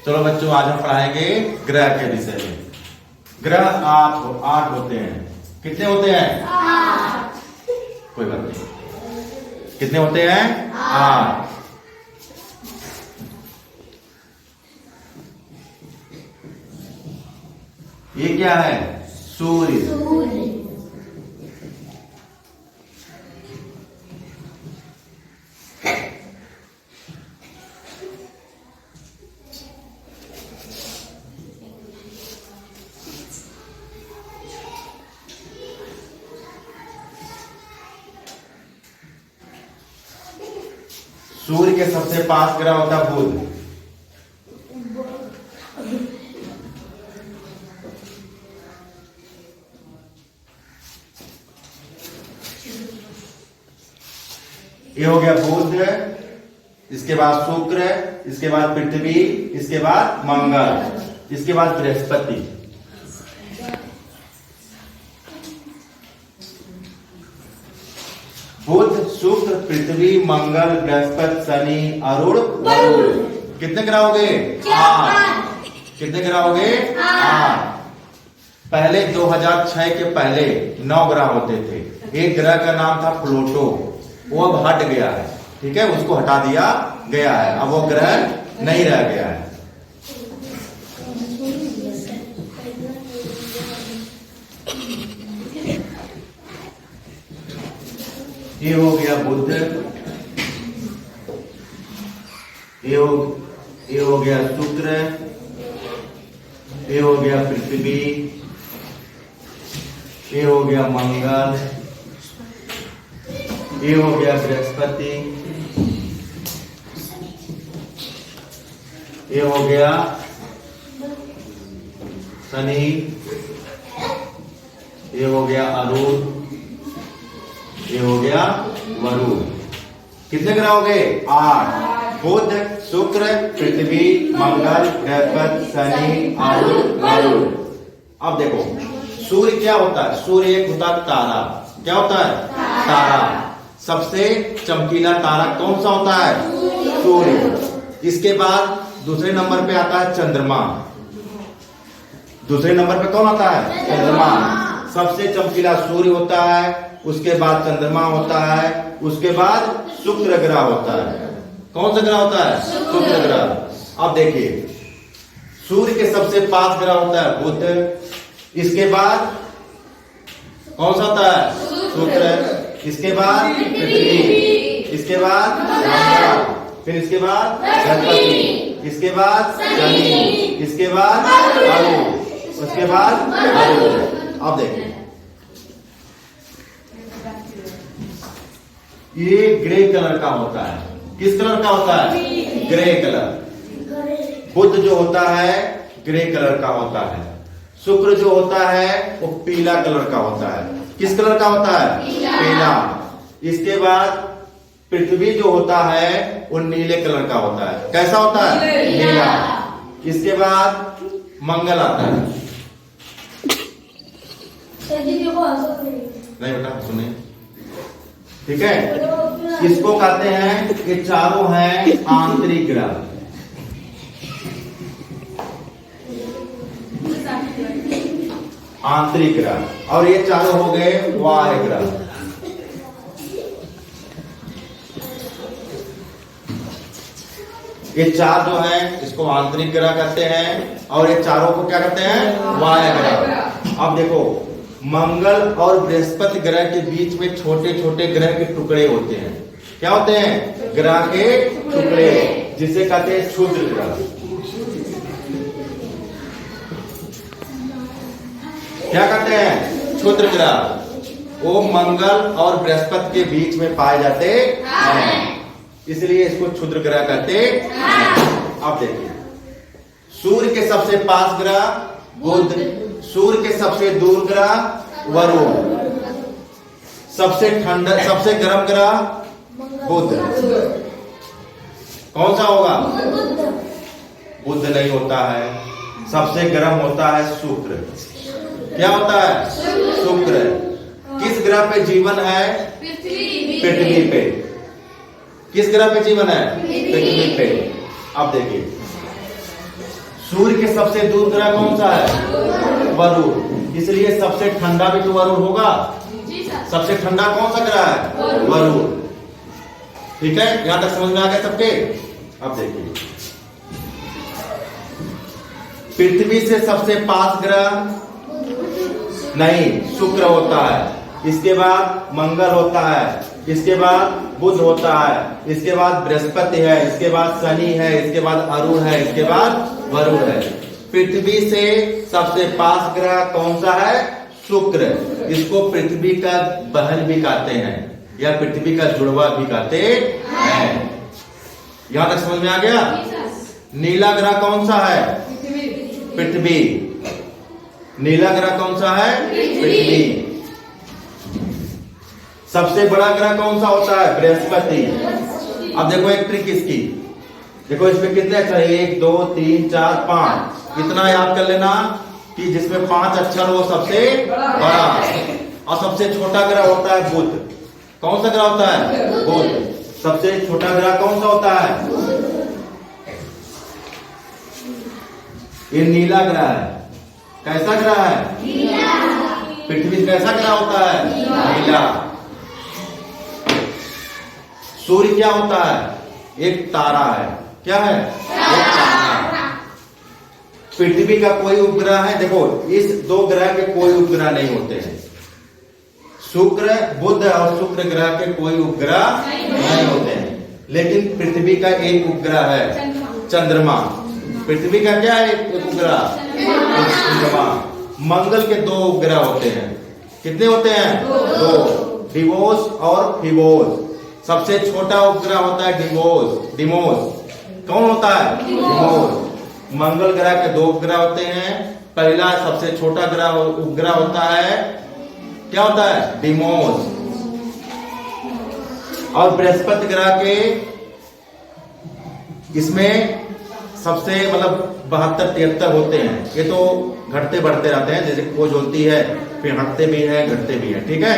चलो बच्चों, आज हम पढ़ाएंगे ग्रह के विषय में। ग्रह आठ होते हैं। कितने होते हैं? 8। कोई बात नहीं। कितने होते हैं? 8। ये क्या है? सूर्य। सूर्य के सबसे पास ग्रह होता है बुध। ये हो गया बुध, इसके बाद शुक्र, इसके बाद पृथ्वी, इसके बाद मंगल, इसके बाद बृहस्पति। बुध, शुक्र, पृथ्वी, मंगल, बृहस्पति, शनि, अरुण, वरुण। कितने ग्रह हो गए? 8। कितने ग्रह हो गए? 8। पहले 2006 के पहले 9 ग्रह होते थे। एक ग्रह का नाम था प्लूटो, वो अब हट गया है। ठीक है, उसको हटा दिया गया है। अब वो ग्रह नहीं रह गया है। ये हो गया बुध, ये हो गया शुक्र, ये हो गया पृथ्वी, ये हो गया मंगल, ये हो गया बृहस्पति, ये हो गया शनि, ये हो गया अरुण, ये हो गया वरुण। कितने ग्रह हो गए? 8। बुध, शुक्र, पृथ्वी, मंगल, बृहस्पति, शनि, अरुण, वरुण। अब देखो, सूर्य क्या होता है? सूर्य एक होता है तारा। क्या होता है? तारा। सबसे चमकीला तारा कौन सा होता है? सूर्य। इसके बाद दूसरे नंबर पे आता है चंद्रमा। दूसरे नंबर पे कौन आता है? चंद्रमा। सबसे चमकीला सूर्य होता है, उसके बाद चंद्रमा होता है, उसके बाद शुक्र ग्रह होता है। कौन सा ग्रह होता है? शुक्र ग्रह। अब देखिए, सूर्य के सबसे पास ग्रह होता है बुध, इसके बाद कौन सा होता है? शुक्र, इसके बाद पृथ्वी, इसके बाद मंगल, फिर इसके बाद बृहस्पति, इसके बाद शनि, इसके बाद अरुण, उसके बाद वरुण। अब देखिए, ये ग्रे कलर का होता है। किस कलर का होता है? Grey colour. बुध जो होता है ग्रे कलर का होता है। शुक्र जो होता है वो पीला कलर का होता है। किस कलर का होता है? पीला। इसके बाद पृथ्वी जो होता है वो नीले कलर का होता है। कैसा होता है? नीला। इसके बाद मंगल आता है। नहीं बेटा, सुनिए, ठीक है। इसको कहते हैं, ये चारों हैं आंतरिक ग्रह। आंतरिक ग्रह। और ये चारों हो गए बाह्य ग्रह। ये चार जो हैं इसको आंतरिक ग्रह कहते हैं, और ये चारों को क्या कहते हैं? बाह्य ग्रह। अब देखो, मंगल और बृहस्पति ग्रह के बीच में छोटे छोटे ग्रह के टुकड़े होते हैं। क्या होते हैं? ग्रह के टुकड़े, जिसे कहते हैं क्षुद्र ग्रह। क्या कहते हैं? क्षुद्र ग्रह। वो मंगल और बृहस्पति के बीच में पाए जाते हैं, इसलिए इसको क्षुद्र ग्रह कहते हैं। अब देखिए, सूर्य के सबसे पास ग्रह बुध, सूर्य के सबसे दूर ग्रह वरुण, सबसे ठंडा सबसे गर्म ग्रह बुध। कौन सा होगा? बुध नहीं होता है। सबसे गर्म होता है शुक्र। क्या होता है? शुक्र। किस ग्रह पे जीवन है? पृथ्वी पे। किस ग्रह पे जीवन है? पृथ्वी पे। अब देखिए, सूर्य के सबसे दूर ग्रह कौन सा है? वरुण। इसलिए सबसे ठंडा भी तो वरुण होगा। सबसे ठंडा कौन सा ग्रह है? वरुण। ठीक है, यहां तक समझ में आ गया सबके? अब देखिए, पृथ्वी से सबसे पास ग्रह नहीं, शुक्र होता है। इसके बाद मंगल होता है, इसके बाद बुध होता है, इसके बाद बृहस्पति है, इसके बाद शनि है, इसके बाद अरुण है, इसके बाद वरुण है। पृथ्वी से सबसे पास ग्रह कौन सा है? शुक्र। इसको पृथ्वी का बहन भी कहते हैं या पृथ्वी का जुड़वा भी कहते हैं। यहां तक समझ में आ गया? नीला ग्रह कौन सा है? पृथ्वी। नीला ग्रह कौन सा है? पृथ्वी। सबसे बड़ा ग्रह कौन सा होता है? बृहस्पति। अब देखो एक ट्रिक इसकी, देखो इसमें कितने अक्षर है? 1 2 3 4 5। इतना याद कर लेना कि जिसमें 5 अक्षर वो सबसे बड़ा, और सबसे छोटा ग्रह होता है बुध। कौन सा ग्रह होता है? बुध। सबसे छोटा ग्रह कौन सा होता है? ये नीला ग्रह है। कैसा ग्रह है? पृथ्वी कैसा ग्रह होता है? नीला। सूर्य क्या होता है? एक तारा है। क्या है? एक तारा। पृथ्वी का कोई उपग्रह है? देखो, इस 2 ग्रह के कोई उपग्रह नहीं होते हैं। शुक्र, बुध और शुक्र ग्रह के कोई उपग्रह नहीं होते हैं, लेकिन पृथ्वी का एक उपग्रह है, चंद्रमा। पृथ्वी का क्या है? एक उपग्रह, चंद्रमा। मंगल के 2 उपग्रह होते हैं। कितने होते हैं? 2, डिवोस और फिबोस। सबसे छोटा उपग्रह होता है डिमोस। कौन होता है? डिमोस। मंगल ग्रह के 2 उपग्रह होते हैं। पहला सबसे छोटा ग्रह उपग्रह होता है, क्या होता है? डिमोस। और बृहस्पति ग्रह के इसमें सबसे मतलब 72-73 होते हैं। ये तो घटते बढ़ते रहते हैं, जैसे खोज होती है, फिर हटते भी हैं, घटते भी हैं। ठीक है,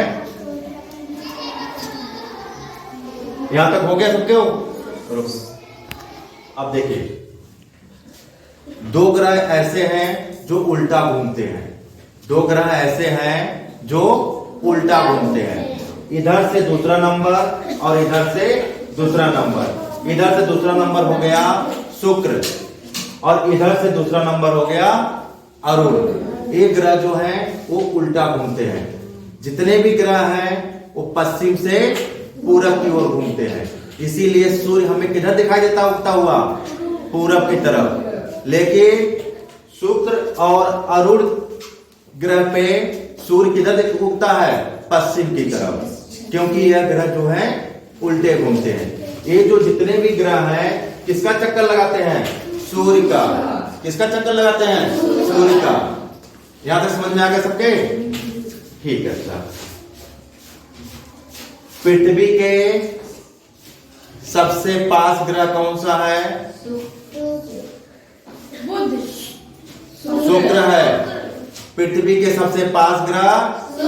यहां तक हो गया सबके? अब देखिए, 2 ग्रह ऐसे हैं जो उल्टा घूमते हैं। 2 ग्रह ऐसे हैं जो उल्टा घूमते हैं। इधर से दूसरा नंबर और इधर से दूसरा नंबर। इधर से दूसरा नंबर हो गया शुक्र और इधर से दूसरा नंबर हो गया अरुण। ये ग्रह जो है वो उल्टा घूमते हैं। जितने भी ग्रह हैं वो पश्चिम से पूरब की ओर घूमते हैं। इसीलिए सूर्य हमें किधर दिखाई देता उगता हुआ? पूरब की तरफ। लेकिन शुक्र और अरुण ग्रह पे सूर्य किधर उगता है? पश्चिम की तरफ, क्योंकि यह ग्रह जो है उल्टे घूमते हैं। ये जो जितने भी ग्रह हैं किसका चक्कर लगाते हैं? सूर्य का। किसका चक्कर लगाते हैं? सूर्य का। यहां तक समझ में आ गया सबके? ठीक है। अच्छा, पृथ्वी के सबसे पास ग्रह कौन सा है? शुक्र है। पृथ्वी के सबसे पास ग्रह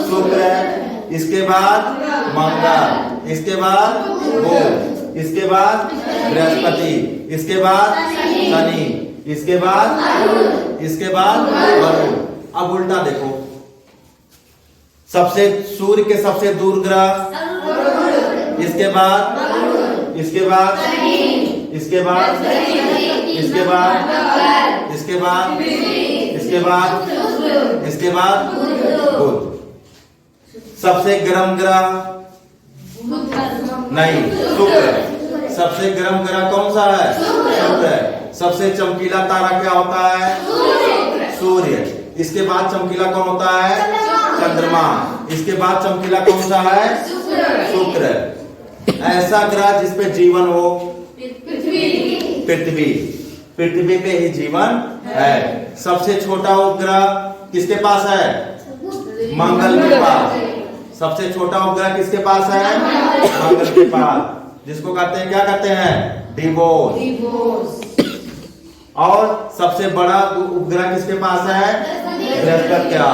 शुक्र है। इसके बाद मंगल, इसके बाद बुध, इसके बाद बृहस्पति, इसके बाद शनि, इसके बाद वरुण। अब उल्टा देखो, सूर्य के सबसे दूर ग्रह, इसके बाद इसके बाद इसके बाद इसके बाद इसके बाद इसके बाद इसके बाद बुध। सबसे गर्म ग्रह नहीं, शुक्र। सबसे गर्म ग्रह कौन सा है? शुक्र है। सबसे चमकीला तारा क्या होता है? सूर्य। इसके बाद चमकीला कौन होता है? चंद्रमा। इसके बाद चमकीला कौन सा है? शुक्र। ऐसा ग्रह जिसपे जीवन हो? पृथ्वी। पृथ्वी पे ही जीवन है। सबसे छोटा उपग्रह किसके पास है? मंगल के पास। सबसे छोटा उपग्रह किसके पास है? मंगल के पास, जिसको कहते हैं, क्या कहते हैं? डिवोस। और सबसे बड़ा उपग्रह किसके पास है? बृहस्पति का।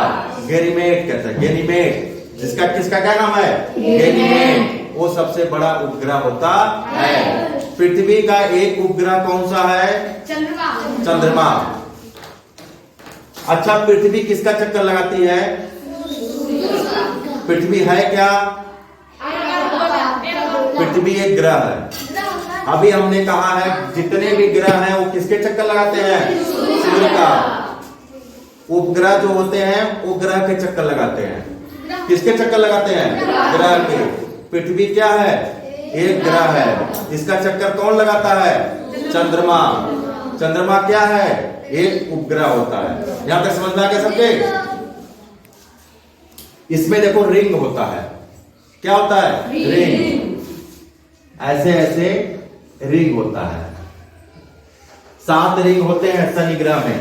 गैनीमेड कहते हैं, गैनीमेड। जिसका किसका क्या नाम है? गैनीमेड। वो सबसे बड़ा उपग्रह होता है। पृथ्वी का एक उपग्रह कौन सा है? चंद्रमा। अच्छा, पृथ्वी किसका चक्कर लगाती है? पृथ्वी है क्या? पृथ्वी एक ग्रह है। अभी हमने कहा है जितने भी ग्रह हैं वो किसके चक्कर लगाते हैं? सूर्य का। उपग्रह जो होते हैं वो ग्रह के चक्कर लगाते हैं। किसके चक्कर लगाते हैं? ग्रह के। पृथ्वी क्या है? एक ग्रह है। इसका चक्कर कौन लगाता है? चंद्रमा। चंद्रमा क्या है? एक उपग्रह होता है। यहां तक समझ में आ गया सबके? इसमें देखो रिंग होता है। क्या होता है? रिंग। ऐसे ऐसे रिंग होता है। 7 रिंग होते हैं शनि ग्रह में।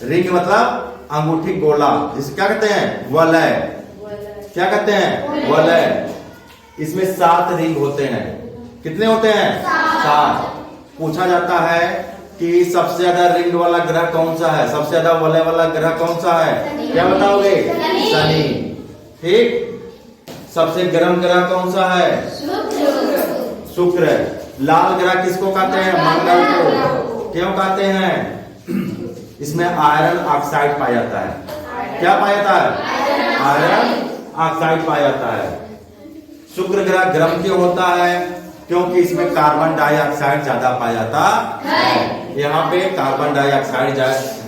रिंग मतलब अंगूठी गोला, जिसे क्या कहते हैं? वलय। क्या कहते हैं? वलय। इसमें 7 रिंग होते हैं। कितने होते हैं? 7। पूछा जाता है कि सबसे ज्यादा रिंग वाला ग्रह कौन सा है? सबसे ज्यादा वलय वाला ग्रह कौन सा है? क्या बताओगे? शनि। ठीक। सबसे गर्म ग्रह कौन सा है? शुक्र। लाल ग्रह किसको कहते हैं? मंगल को। क्यों कहते हैं? इसमें आयरन ऑक्साइड पाया जाता है। क्या पाया जाता है? आयरन ऑक्साइड पाया जाता है। शुक्र ग्रह गर्म क्यों होता है? क्योंकि इसमें कार्बन डाइऑक्साइड ज्यादा पाया जाता है। यहाँ पे कार्बन डाइऑक्साइड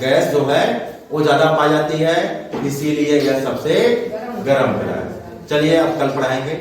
गैस जो है वो ज्यादा पाई जाती है, इसीलिए यह सबसे गर्म ग्रह है। चलिए अब कल पढ़ाएंगे।